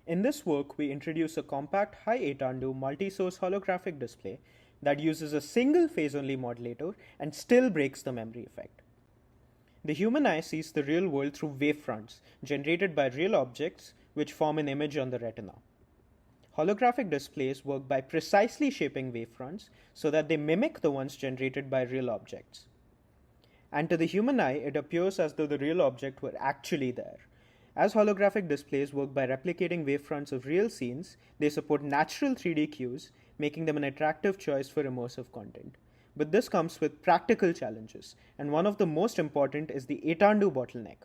In this work, we introduce a compact high Atandu multi-source holographic display that uses a single phase-only modulator and still breaks the memory effect. The human eye sees the real world through wavefronts generated by real objects which form an image on the retina. Holographic displays work by precisely shaping wavefronts so that they mimic the ones generated by real objects. And to the human eye, it appears as though the real object were actually there. As holographic displays work by replicating wavefronts of real scenes, they support natural 3D cues, making them an attractive choice for immersive content. But this comes with practical challenges, and one of the most important is the Atandu bottleneck.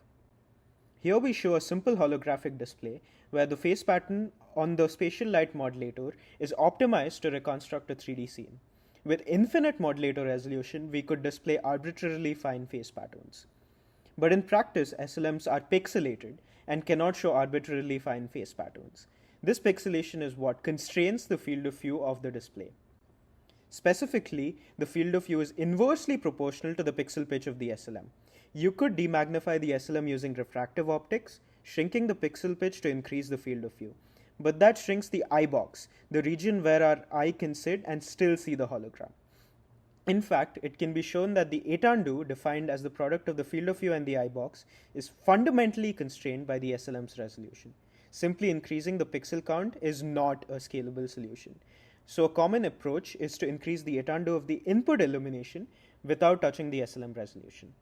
Here we show a simple holographic display where the phase pattern on the spatial light modulator is optimized to reconstruct a 3D scene. With infinite modulator resolution, we could display arbitrarily fine phase patterns. But in practice, SLMs are pixelated and cannot show arbitrarily fine phase patterns. This pixelation is what constrains the field of view of the display. Specifically, the field of view is inversely proportional to the pixel pitch of the SLM. You could demagnify the SLM using refractive optics, shrinking the pixel pitch to increase the field of view. But that shrinks the eye box, the region where our eye can sit and still see the hologram. In fact, it can be shown that the Atandu, defined as the product of the field of view and the eye box, is fundamentally constrained by the SLM's resolution. Simply increasing the pixel count is not a scalable solution. So a common approach is to increase the Atandu of the input illumination without touching the SLM resolution.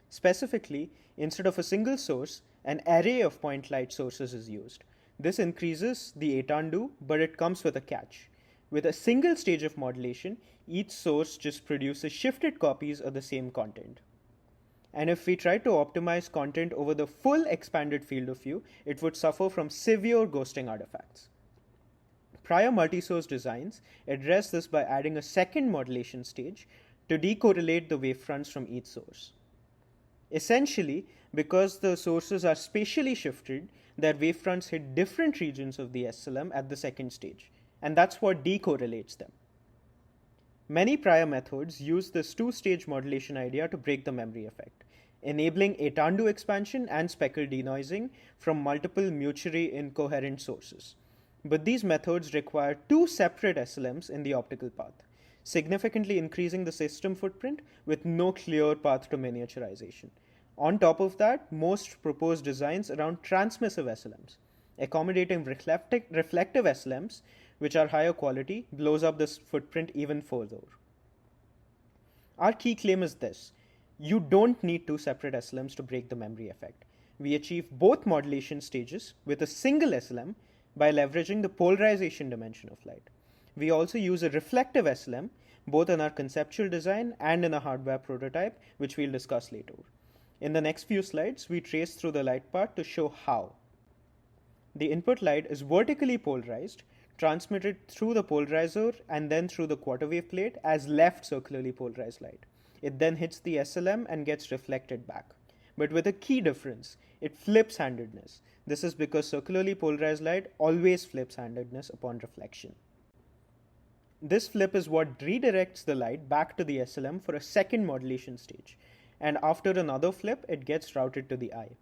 Specifically, instead of a single source, an array of point light sources is used. This increases the Atandu, but it comes with a catch. With a single stage of modulation, each source just produces shifted copies of the same content. And if we try to optimize content over the full expanded field of view, it would suffer from severe ghosting artifacts. Prior multi-source designs address this by adding a second modulation stage to decorrelate the wavefronts from each source. Essentially, because the sources are spatially shifted, their wavefronts hit different regions of the SLM at the second stage, and that's what decorrelates them. Many prior methods use this two-stage modulation idea to break the memory effect, enabling Atandu expansion and speckle denoising from multiple mutually incoherent sources. But these methods require two separate SLMs in the optical path, significantly increasing the system footprint with no clear path to miniaturization. On top of that, most propose designs around transmissive SLMs. Accommodating reflective SLMs, which are higher quality, blows up this footprint even further. Our key claim is this: you don't need two separate SLMs to break the memory effect. We achieve both modulation stages with a single SLM by leveraging the polarization dimension of light. We also use a reflective SLM, both in our conceptual design and in a hardware prototype, which we'll discuss later. In the next few slides, we trace through the light path to show how. The input light is vertically polarized, transmitted through the polarizer and then through the quarter wave plate as left circularly polarized light. It then hits the SLM and gets reflected back. But with a key difference: it flips handedness. This is because circularly polarized light always flips handedness upon reflection. This flip is what redirects the light back to the SLM for a second modulation stage, and after another flip, it gets routed to the eye.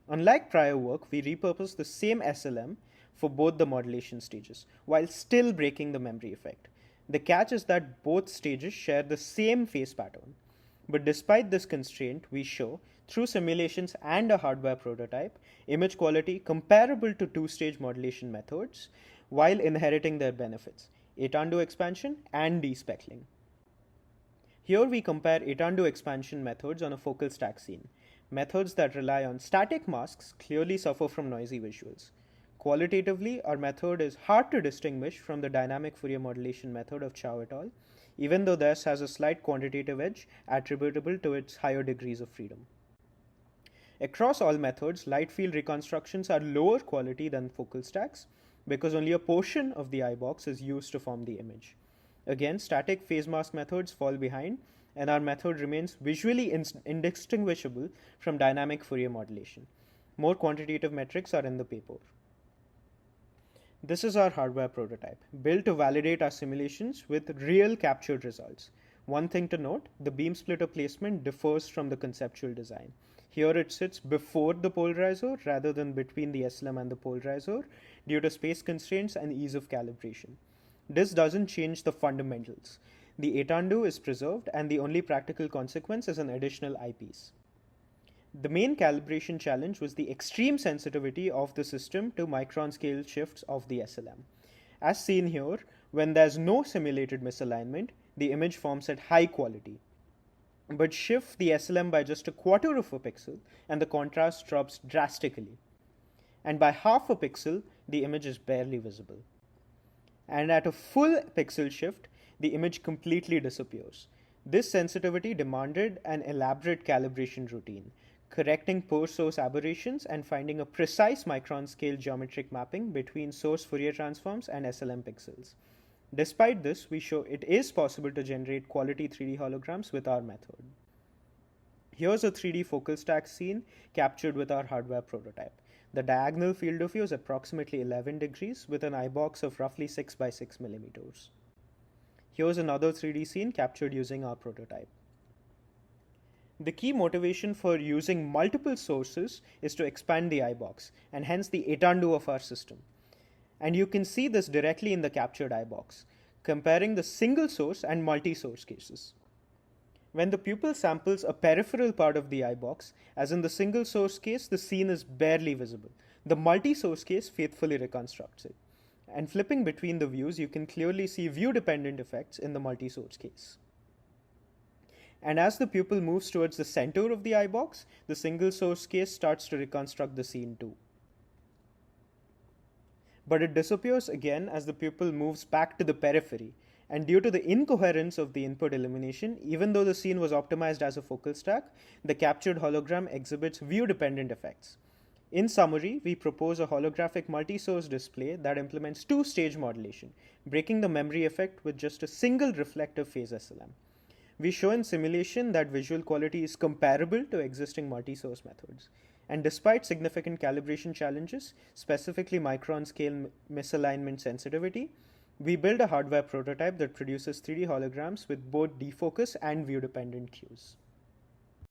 Unlike prior work, we repurpose the same SLM for both the modulation stages, while still breaking the memory effect. The catch is that both stages share the same phase pattern. But despite this constraint, we show, through simulations and a hardware prototype, image quality comparable to two-stage modulation methods, while inheriting their benefits: Atandu expansion and despeckling. Here we compare Atandu expansion methods on a focal stack scene. Methods that rely on static masks clearly suffer from noisy visuals. Qualitatively, our method is hard to distinguish from the dynamic Fourier modulation method of Chow et al., even though this has a slight quantitative edge attributable to its higher degrees of freedom. Across all methods, light field reconstructions are lower quality than focal stacks because only a portion of the eye box is used to form the image. Again, static phase mask methods fall behind, and our method remains visually indistinguishable from dynamic Fourier modulation. More quantitative metrics are in the paper. This is our hardware prototype, built to validate our simulations with real captured results. One thing to note: the beam splitter placement differs from the conceptual design. Here it sits before the polarizer rather than between the SLM and the polarizer due to space constraints and ease of calibration. This doesn't change the fundamentals. The 8 undo is preserved, and the only practical consequence is an additional eyepiece. The main calibration challenge was the extreme sensitivity of the system to micron scale shifts of the SLM. As seen here, when there's no simulated misalignment, the image forms at high quality. But shift the SLM by just a quarter of a pixel and the contrast drops drastically. And by half a pixel, the image is barely visible. And at a full pixel shift, the image completely disappears. This sensitivity demanded an elaborate calibration routine, correcting post-source aberrations and finding a precise micron scale geometric mapping between source Fourier transforms and SLM pixels. Despite this, we show it is possible to generate quality 3D holograms with our method. Here's a 3D focal stack scene captured with our hardware prototype. The diagonal field of view is approximately 11 degrees with an eye box of roughly 6 by 6 millimeters. Here's another 3D scene captured using our prototype. The key motivation for using multiple sources is to expand the eye box, and hence the 8 undo of our system. And you can see this directly in the captured eye box, comparing the single source and multi-source cases. When the pupil samples a peripheral part of the eye box, as in the single source case, the scene is barely visible. The multi-source case faithfully reconstructs it. And flipping between the views, you can clearly see view-dependent effects in the multi-source case. And as the pupil moves towards the center of the eye box, the single source case starts to reconstruct the scene too. But it disappears again as the pupil moves back to the periphery. And due to the incoherence of the input illumination, even though the scene was optimized as a focal stack, the captured hologram exhibits view-dependent effects. In summary, we propose a holographic multi-source display that implements two-stage modulation, breaking the memory effect with just a single reflective phase SLM. We show in simulation that visual quality is comparable to existing multi-source methods. And despite significant calibration challenges, specifically micron scale misalignment sensitivity, we build a hardware prototype that produces 3D holograms with both defocus and view-dependent cues.